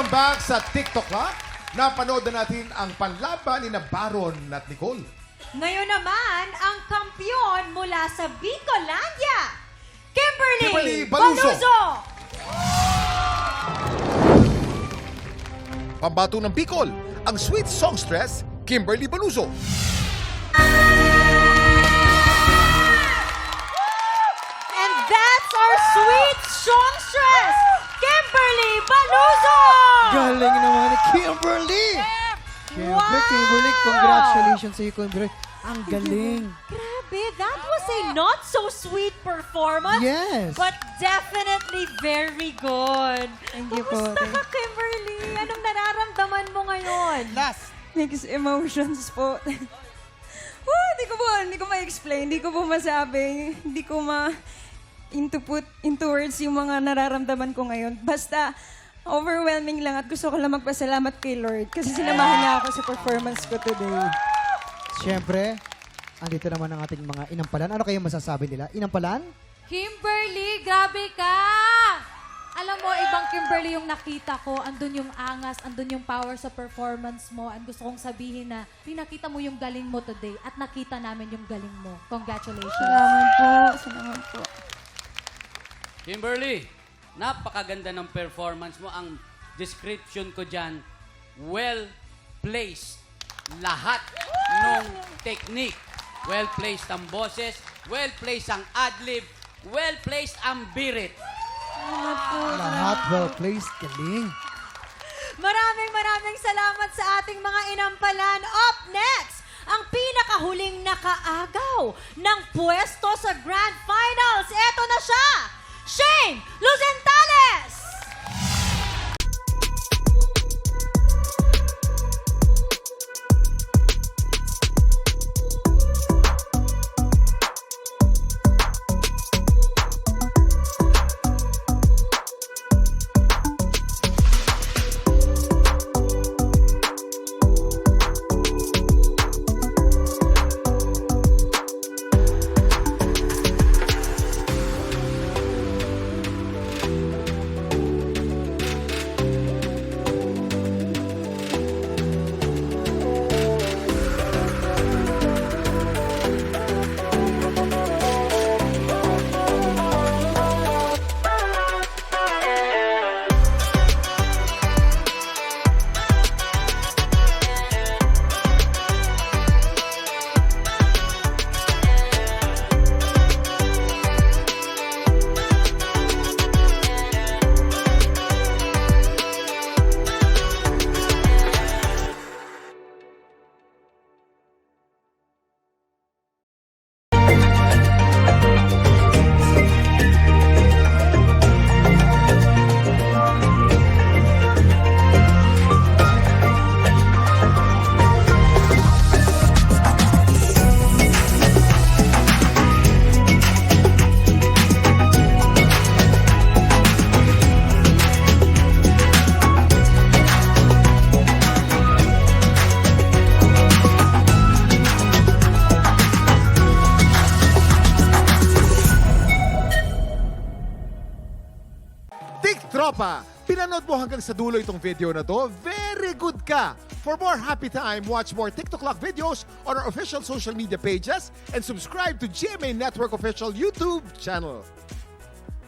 Welcome back sa TikTok Club. Napanood na natin ang panlaban ni Baron at Nicole. Ngayon naman, ang kampiyon mula sa Bicolandia, Kimberly Baluso. Pambato ng Bicol, ang sweet songstress, Kimberly Baluso. And that's our sweet songstress, Kimberly Baluso! Galing naman ni Kimberly! Siyempre, Kimberly, congratulations sa iyo, Kimberly. Ang galing. Grabe, that was a not so sweet performance. Yes. But definitely very good. Thank you po. Kumusta ka, Kimberly? Anong nararamdaman mo ngayon? Mixed emotions po. Hindi ko ma-explain, hindi ko po masabi, hindi ko put into words yung mga nararamdaman ko ngayon. Basta, overwhelming lang at gusto ko lang magpasalamat kay Lord kasi sinamahan niya ako sa performance ko today. Siyempre, andito naman ang ating mga inampalan. Ano kayo masasabi nila? Inampalan? Kimberly, grabe ka! Alam mo, ibang Kimberly yung nakita ko. Andun yung angas, andun yung power sa performance mo. And gusto kong sabihin na pinakita mo yung galing mo today at nakita namin yung galing mo. Congratulations. Salamat po. Kimberly, napakaganda ng performance mo. Ang description ko dyan, well-placed. Lahat ng technique. Well-placed ang boses, well-placed ang adlib, well-placed ang birit. Lahat well-placed. Galing. Maraming salamat sa ating mga inampalan. Up next, ang pinakahuling nakaagaw ng pwesto sa Grand Finals. Eto na siya, Shane Luzentales! Tropa, pinanood mo hanggang sa dulo itong video na to? Very good ka! For more happy time, watch more TikTok Clock videos on our official social media pages and subscribe to GMA Network official YouTube channel.